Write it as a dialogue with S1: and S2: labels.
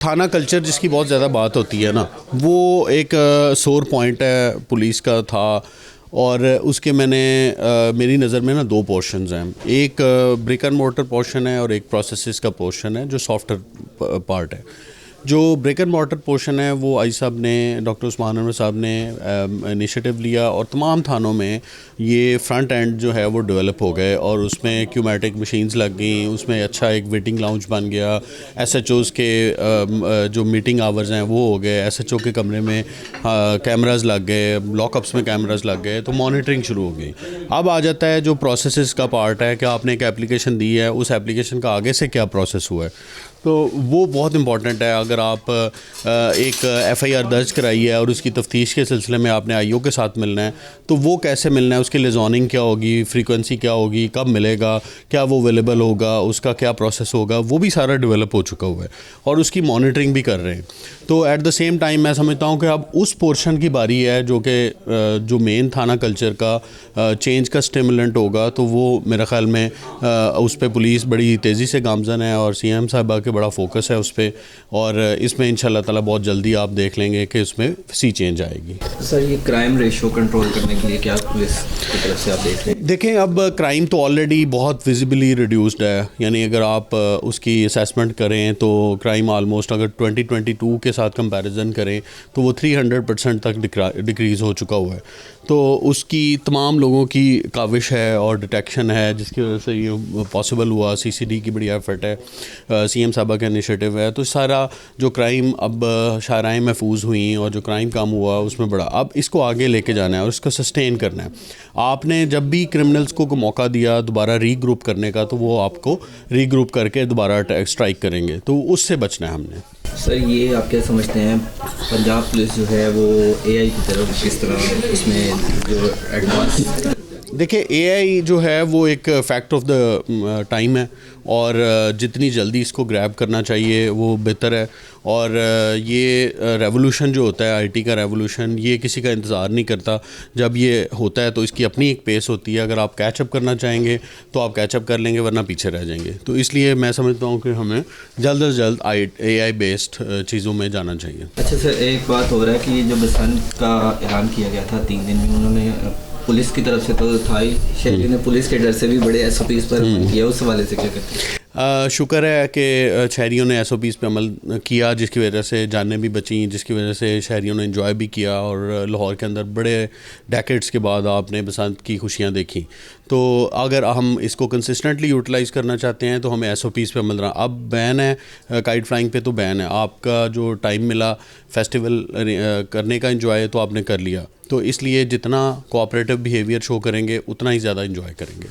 S1: تھانہ کلچر جس کی بہت زیادہ بات ہوتی ہے نا، وہ ایک سور پوائنٹ ہے پولیس کا تھا، اور اس کے میری نظر میں نا دو پورشنز ہیں. ایک بریک اینڈ مورٹر پورشن ہے اور ایک پروسیسز کا پورشن ہے جو سافٹ پارٹ ہے. جو بریک اینڈ مورٹر پورشن ہے وہ آئی صاحب نے، ڈاکٹر عثمان انور صاحب نے انیشیٹو لیا اور تمام تھانوں میں یہ فرنٹ اینڈ جو ہے وہ ڈیولپ ہو گئے، اور اس میں کیومیٹک مشینز لگ گئیں، اس میں اچھا ایک ویٹنگ لاؤنج بن گیا. ایس ایچ اوز کے جو میٹنگ آورز ہیں وہ ہو گئے، ایس ایچ او کے کمرے میں کیمراز لگ گئے، لاک اپس میں کیمراز لگ گئے، تو مانیٹرنگ شروع ہو گئی. اب آ جاتا ہے جو پروسیسز کا پارٹ ہے کہ آپ نے ایک اپلیکیشن دی ہے، اس اپلیکیشن کا آگے سے کیا پروسیس ہوا ہے، تو وہ بہت امپورٹنٹ ہے. اگر آپ ایک ایف آئی آر درج کرائی ہے اور اس کی تفتیش کے سلسلے میں آپ نے آئی او کے ساتھ ملنا ہے، تو وہ کیسے ملنا ہے، اس کی لیزوننگ کیا ہوگی، فریکوینسی کیا ہوگی، کب ملے گا، کیا وہ اویلیبل ہوگا، اس کا کیا پروسیس ہوگا، وہ بھی سارا ڈیولپ ہو چکا ہوا ہے اور اس کی مانیٹرنگ بھی کر رہے ہیں. تو ایٹ دا سیم ٹائم میں سمجھتا ہوں کہ اب اس پورشن کی باری ہے جو مین تھانہ کلچر کا چینج کا اسٹیمولنٹ ہوگا، تو وہ میرا خیال میں اس پہ پولیس بڑی تیزی سے گامزن ہے اور سی ایم صاحبہ کے بڑا فوکس ہے اس پہ، اور اس میں انشاءاللہ تعالیٰ بہت جلدی آپ دیکھ لیں گے کہ اس میں سی چینج آئے گی.
S2: سر یہ کرائم ریشو کنٹرول کرنے کے لیے کیا پولیس کی طرف سے آپ دیکھ رہے ہیں؟
S1: دیکھیں، اب کرائم تو آلریڈی بہت ویزیبلی ریڈیوسڈ ہے، یعنی اگر آپ اس کی اسیسمنٹ کریں تو کرائم آلموسٹ اگر 2022 کے ساتھ کمپیریزن کریں تو وہ 300% تک ڈکریز ہو چکا ہوا ہے. تو اس کی تمام لوگوں کی کاوش ہے اور ڈیٹیکشن ہے جس کی وجہ سے یہ پاسبل ہوا. سی سی ڈی کی بڑی ایفرٹ ہے، سی ایم صاحبہ کا انیشیٹو ہے. تو سارا جو کرائم اب شاہراہیں محفوظ ہوئیں اور جو کرائم کام ہوا اس میں بڑا، اب اس کو آگے لے کے جانا ہے اور اس کو سسٹین کرنا ہے. آپ نے جب بھی کرمنلز کو موقع دیا دوبارہ ری گروپ کرنے کا، تو وہ آپ کو ری گروپ کر کے دوبارہ اسٹرائک کریں گے، تو اس سے بچنا ہے ہم نے.
S2: سر یہ آپ کیا سمجھتے ہیں پنجاب پولیس جو ہے وہ اے آئی کی طرف کس طرح اس میں جو ایڈوانس؟
S1: دیکھیں، اے آئی جو ہے وہ ایک فیکٹ آف دا ٹائم ہے، اور جتنی جلدی اس کو گریب کرنا چاہیے وہ بہتر ہے. اور یہ ریولوشن جو ہوتا ہے، آئی ٹی کا ریولوشن، یہ کسی کا انتظار نہیں کرتا. جب یہ ہوتا ہے تو اس کی اپنی ایک پیس ہوتی ہے. اگر آپ کیچ اپ کرنا چاہیں گے تو آپ کیچ اپ کر لیں گے، ورنہ پیچھے رہ جائیں گے. تو اس لیے میں سمجھتا ہوں کہ ہمیں جلد از جلد اے آئی بیسڈ چیزوں میں جانا چاہیے.
S2: اچھا سر، ایک بات ہو رہا ہے کہ یہ جو بسنت کا اعلان کیا گیا تھا 3 دن میں، انہوں نے پولیس کی طرف سے تو تھا ہی، شہریوں نے پولیس کے ڈر سے بھی بڑے ایس او پیز پر کیا، اس حوالے سے کیا کہتے ہیں؟
S1: شکر ہے کہ شہریوں نے ایس او پیز پہ عمل کیا، جس کی وجہ سے جانیں بھی بچیں، جس کی وجہ سے شہریوں نے انجوائے بھی کیا، اور لاہور کے اندر بڑے ڈیکیڈس کے بعد آپ نے بسنت کی خوشیاں دیکھیں. تو اگر ہم اس کو کنسسٹنٹلی یوٹیلائز کرنا چاہتے ہیں تو ہمیں ایس او پیز پہ عمل رہا. اب بین ہے کائٹ فلائنگ پہ، تو بین ہے. آپ کا جو ٹائم ملا فیسٹیول کرنے کا انجوائے تو آپ نے کر لیا. تو اس لیے جتنا کوآپریٹو بیہیویئر شو کریں گے اتنا ہی زیادہ انجوائے کریں گے.